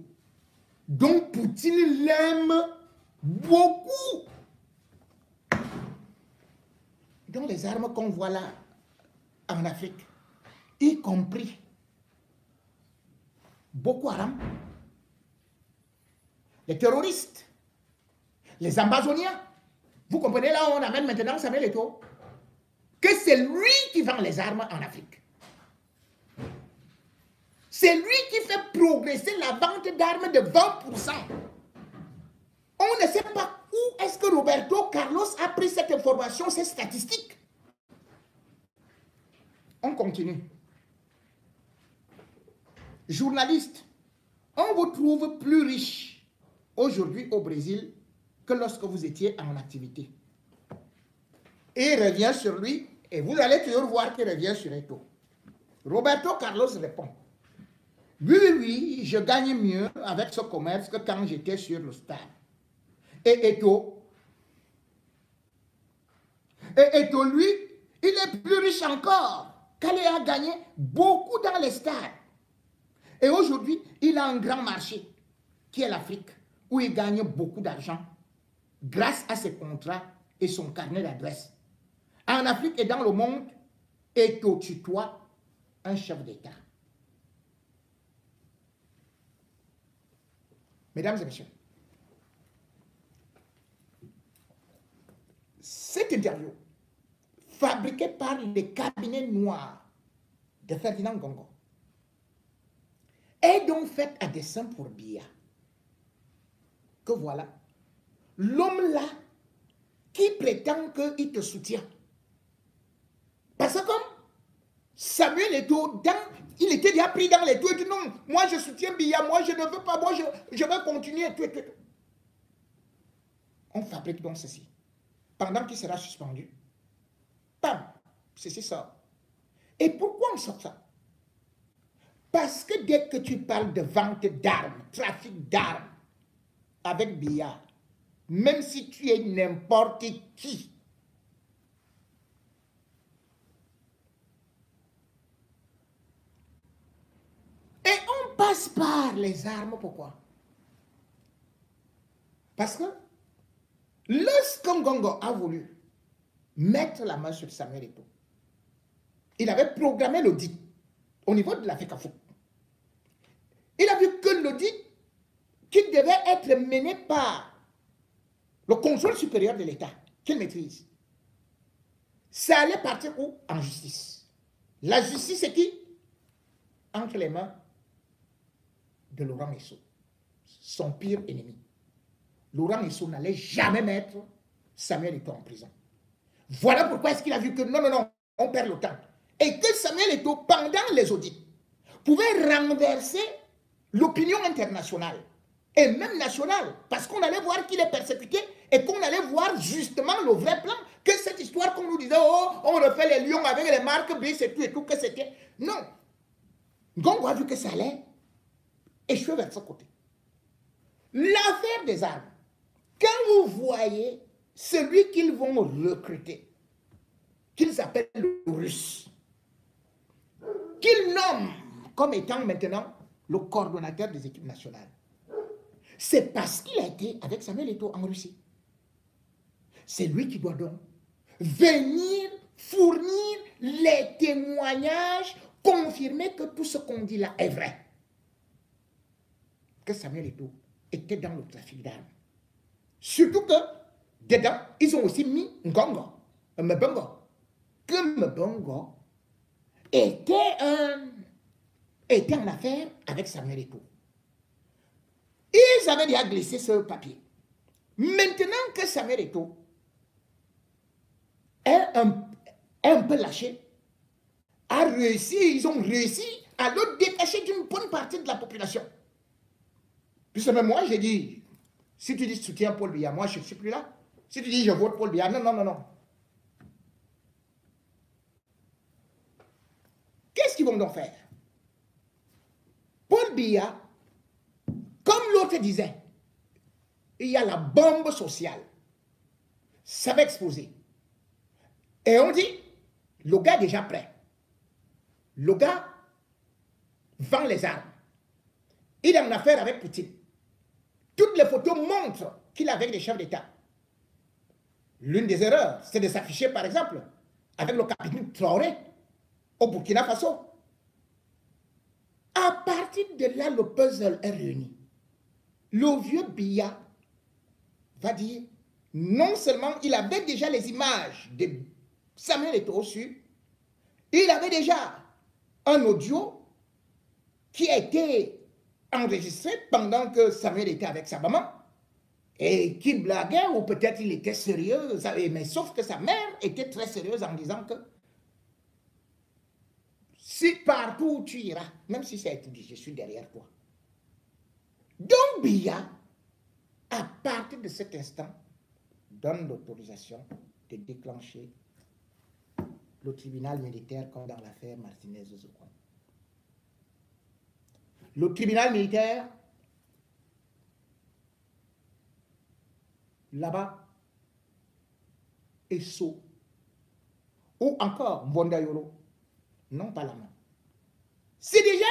Donc Poutine l'aime beaucoup. Donc les armes qu'on voit là en Afrique, y compris Boko Haram, les terroristes, les Amazoniens. Vous comprenez là où on amène maintenant Samuel Eto'o? Que c'est lui qui vend les armes en Afrique. C'est lui qui fait progresser la vente d'armes de 20%. On ne sait pas où est-ce que Roberto Carlos a pris cette information, ces statistiques. On continue. Journaliste, on vous trouve plus riche aujourd'hui au Brésil que lorsque vous étiez en activité. Et il revient sur lui, et vous allez toujours voir qu'il revient sur Eto'o. Roberto Carlos répond. Oui, je gagne mieux avec ce commerce que quand j'étais sur le stade. Et Eto'o, lui, il est plus riche encore, car il a gagné beaucoup dans les stades. Et aujourd'hui, il a un grand marché, qui est l'Afrique, où il gagne beaucoup d'argent, grâce à ses contrats et son carnet d'adresse. En Afrique et dans le monde, Eto'o tutoie un chef d'État. Mesdames et messieurs, cette interview, fabriquée par les cabinets noirs de Ferdinand Gongo, est donc faite à dessein pour Biya. Que voilà, l'homme-là qui prétend qu'il te soutient. Parce que comme Samuel Eto'o, il était déjà pris dans les toits, il dit non, moi je soutiens Biya, moi je ne veux pas, moi je veux continuer. Tout. On fabrique donc ceci. Pendant qu'il sera suspendu, bam, ceci sort. Et pourquoi on sort ça? Parce que dès que tu parles de vente d'armes, trafic d'armes avec Biya, même si tu es n'importe qui, et on passe par les armes, pourquoi? Parce que lorsqu'un Ngongo a voulu mettre la main sur Samuel Eto'o, il avait programmé l'audit au niveau de la FECAFO. Il a vu que l'audit qui devait être mené par le contrôle supérieur de l'État, qu'il maîtrise, ça allait partir où? En justice. La justice, c'est qui? Entre les mains de Laurent Esso, son pire ennemi. Laurent Esso n'allait jamais mettre Samuel Eto'o en prison. Voilà pourquoi est-ce qu'il a vu que non, on perd le temps. Et que Samuel Eto'o, pendant les audits, pouvait renverser l'opinion internationale et même nationale, parce qu'on allait voir qu'il est persécuté et qu'on allait voir justement le vrai plan, que cette histoire qu'on nous disait, oh, on refait les lions avec les marques BRICS et tout, que c'était. Non. Ngongo a vu que ça allait échouer vers ce côté. L'affaire des armes, quand vous voyez celui qu'ils vont recruter, qu'ils appellent le Russe, qu'ils nomment comme étant maintenant le coordonnateur des équipes nationales, c'est parce qu'il a été avec Samuel Eto'o en Russie. C'est lui qui doit donc venir fournir les témoignages, confirmer que tout ce qu'on dit là est vrai. Que Samuel Eto'o était dans le trafic d'armes. Surtout que, dedans, ils ont aussi mis Ngongo, Mbongo. Que Mbongo était en affaire avec Samuel Eto'o. Ils avaient déjà glissé ce papier. Maintenant que Samuel Eto'o est un peu lâché, ils ont réussi à le détacher d'une bonne partie de la population. Puis même moi, j'ai dit, si tu dis soutiens Paul Biya, moi je ne suis plus là. Si tu dis je vote Paul Biya, non. Qu'est-ce qu'ils vont donc faire? Paul Biya, comme l'autre disait, il y a la bombe sociale. Ça va exploser. Et on dit, le gars est déjà prêt. Le gars vend les armes. Il est en affaire avec Poutine. Toutes les photos montrent qu'il est avec des chefs d'État. L'une des erreurs, c'est de s'afficher, par exemple, avec le capitaine Traoré au Burkina Faso. À partir de là, le puzzle est réuni. Le vieux Biya va dire, non seulement il avait déjà les images de Samuel Eto'o sur, il avait déjà un audio qui a été enregistré pendant que Samuel était avec sa maman et qui blaguait ou peut-être il était sérieux, mais sauf que sa mère était très sérieuse en disant que si partout où tu iras, même si c'est dit, je suis derrière toi. Donc Biya, à partir de cet instant, donne l'autorisation de déclencher le tribunal militaire comme dans l'affaire Martinez-Ozokon. Le tribunal militaire, là-bas, Esso, ou encore Mbondayoro, non pas la main. C'est déjà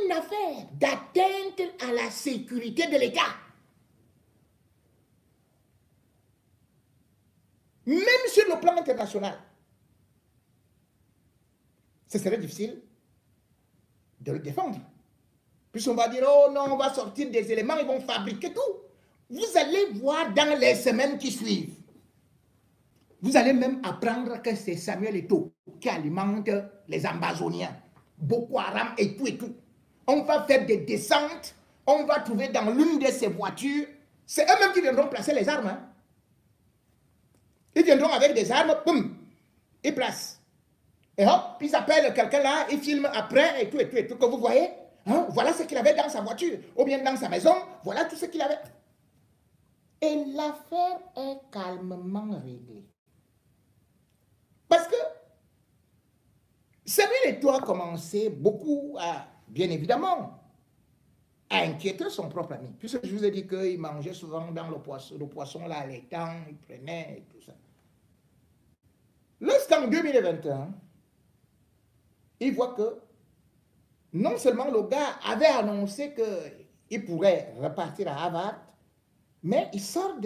une affaire d'atteinte à la sécurité de l'État. Même sur le plan international, ce serait difficile de le défendre. Puis on va dire, oh non, on va sortir des éléments, ils vont fabriquer tout. Vous allez voir dans les semaines qui suivent. Vous allez même apprendre que c'est Samuel Eto'o qui alimente les Ambazoniens, Boko Haram et tout. On va faire des descentes, on va trouver dans l'une de ces voitures, c'est eux-mêmes qui viendront placer les armes. Hein. Ils viendront avec des armes, boum, ils placent. Et hop, ils appellent quelqu'un là, ils filment après, et tout, que vous voyez. Hein, voilà ce qu'il avait dans sa voiture, ou bien dans sa maison, voilà tout ce qu'il avait. Et l'affaire est calmement réglée. Parce que Samuel Eto'o a commencé beaucoup à, bien évidemment, à inquiéter son propre ami. Puisque je vous ai dit qu'il mangeait souvent dans le poisson là, les temps, il prenait et tout ça. Lorsqu'en 2021, il voit que non seulement le gars avait annoncé qu'il pourrait repartir à Harvard, mais il sort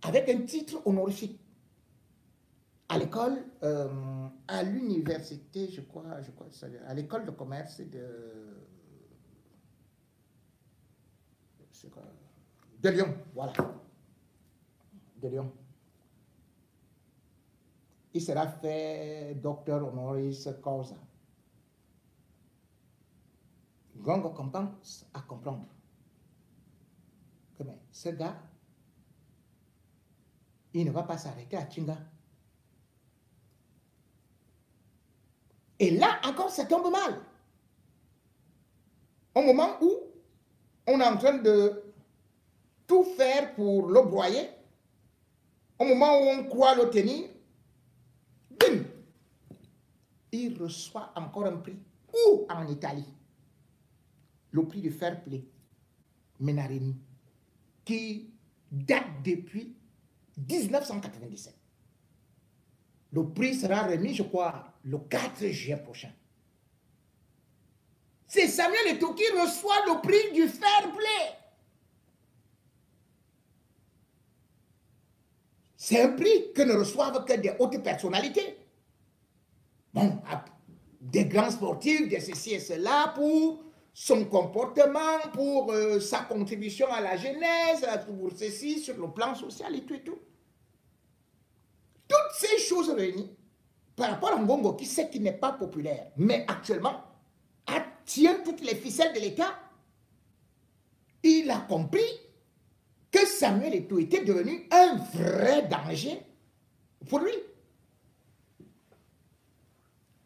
avec un titre honorifique à l'école, à l'université, je crois, à l'école de commerce de Lyon, voilà, de Lyon. Il sera fait docteur honoris causa. Gongo commence à comprendre que ce gars, il ne va pas s'arrêter à Chinga. Et là, encore, ça tombe mal. Au moment où on est en train de tout faire pour le broyer, au moment où on croit le tenir, bim, il reçoit encore un prix. Où? En Italie. Le prix du fair play, Menarini, qui date depuis 1997. Le prix sera remis, je crois, le 4 juin prochain. C'est Samuel Eto'o qui reçoit le prix du fair play. C'est un prix que ne reçoivent que des hautes personnalités. Bon, des grands sportifs, des ceci et cela, pour son comportement, pour sa contribution à la jeunesse, pour ceci, sur le plan social et tout et tout. Toutes ces choses réunies, par rapport à Ngongo, qui sait qu'il n'est pas populaire, mais actuellement, tient toutes les ficelles de l'État, il a compris que Samuel Eto'o était devenu un vrai danger pour lui.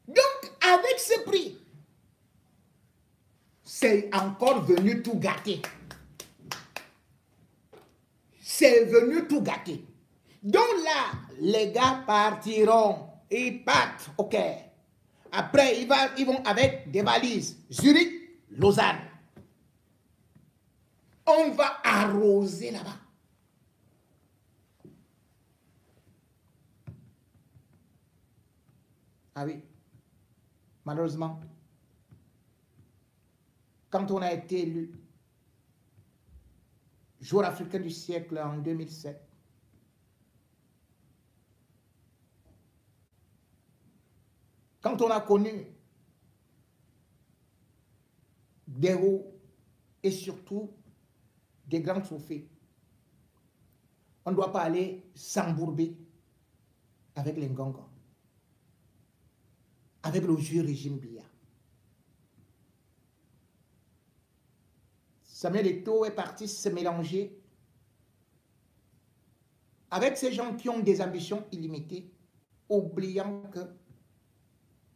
Donc, avec ce prix, c'est encore venu tout gâter. C'est venu tout gâter. Donc là, les gars partiront, ils partent, ok. Après, ils vont avec des valises, Zurich, Lausanne. On va arroser là-bas. Ah oui, malheureusement, quand on a été élu joueur africain du siècle en 2007, quand on a connu des hauts et surtout des grands trophées, on ne doit pas aller s'embourber avec les Ngongo, avec le vieux régime Biya. Samuel Eto'o est parti se mélanger avec ces gens qui ont des ambitions illimitées, oubliant que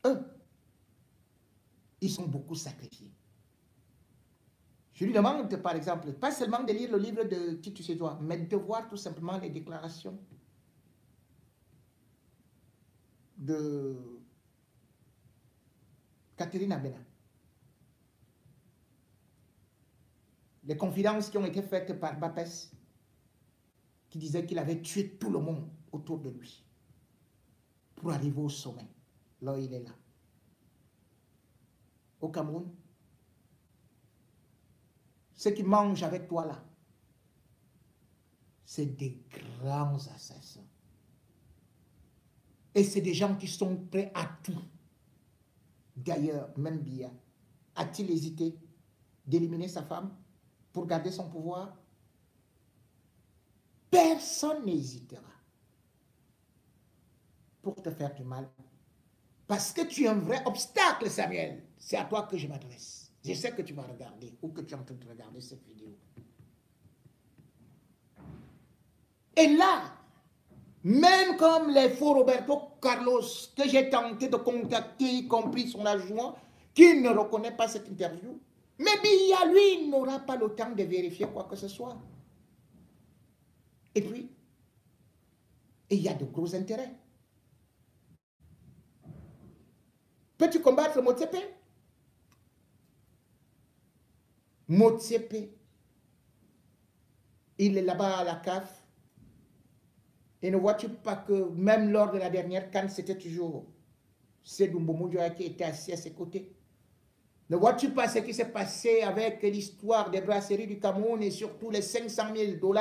eux, ils sont beaucoup sacrifiés. Je lui demande, par exemple, pas seulement de lire le livre de Titus Edouard, mais de voir tout simplement les déclarations de Catherine Abena. Les confidences qui ont été faites par Bapes, qui disait qu'il avait tué tout le monde autour de lui pour arriver au sommet. Là, il est là. Au Cameroun, ceux qui mangent avec toi là, c'est des grands assassins. Et c'est des gens qui sont prêts à tout. D'ailleurs, même Biya, a-t-il hésité d'éliminer sa femme pour garder son pouvoir? Personne n'hésitera pour te faire du mal. Parce que tu es un vrai obstacle, Samuel. C'est à toi que je m'adresse. Je sais que tu vas regarder ou que tu es en train de regarder cette vidéo. Et là, même comme les faux Roberto Carlos que j'ai tenté de contacter, y compris son adjoint, qui ne reconnaît pas cette interview, mais Biya, lui, n'aura pas le temps de vérifier quoi que ce soit. Et puis, il y a de gros intérêts. Peux-tu combattre Motsepe? Motsepe, il est là-bas à la CAF. Et ne vois-tu pas que même lors de la dernière CAN, c'était toujours Sédou Mboumoudjoa qui était assis à ses côtés? Ne vois-tu pas ce qui s'est passé avec l'histoire des brasseries du Cameroun et surtout les 500 000 $?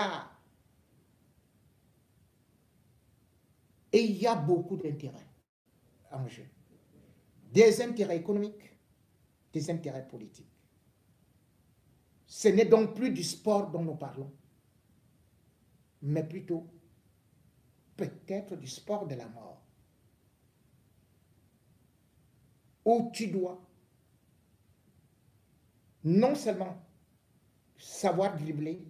Et il y a beaucoup d'intérêts en jeu. Des intérêts économiques, des intérêts politiques. Ce n'est donc plus du sport dont nous parlons, mais plutôt peut-être du sport de la mort, où tu dois non seulement savoir dribbler,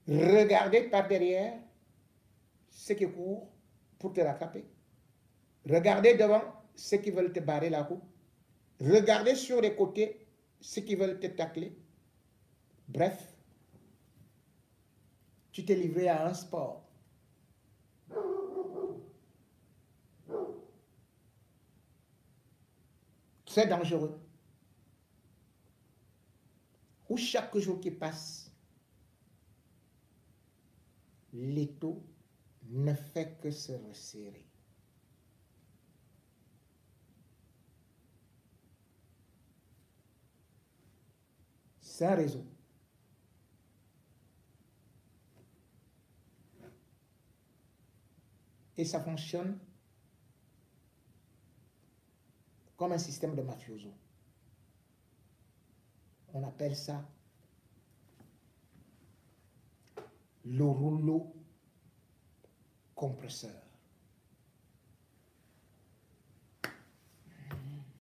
regarder par derrière ceux qui courent pour te rattraper, regarder devant ceux qui veulent te barrer la route, regarder sur les côtés ceux qui veulent te tacler. Bref, tu t'es livré à un sport très dangereux, où chaque jour qui passe, l'étau ne fait que se resserrer. C'est un réseau. Et ça fonctionne comme un système de mafioso. On appelle ça le rouleau compresseur.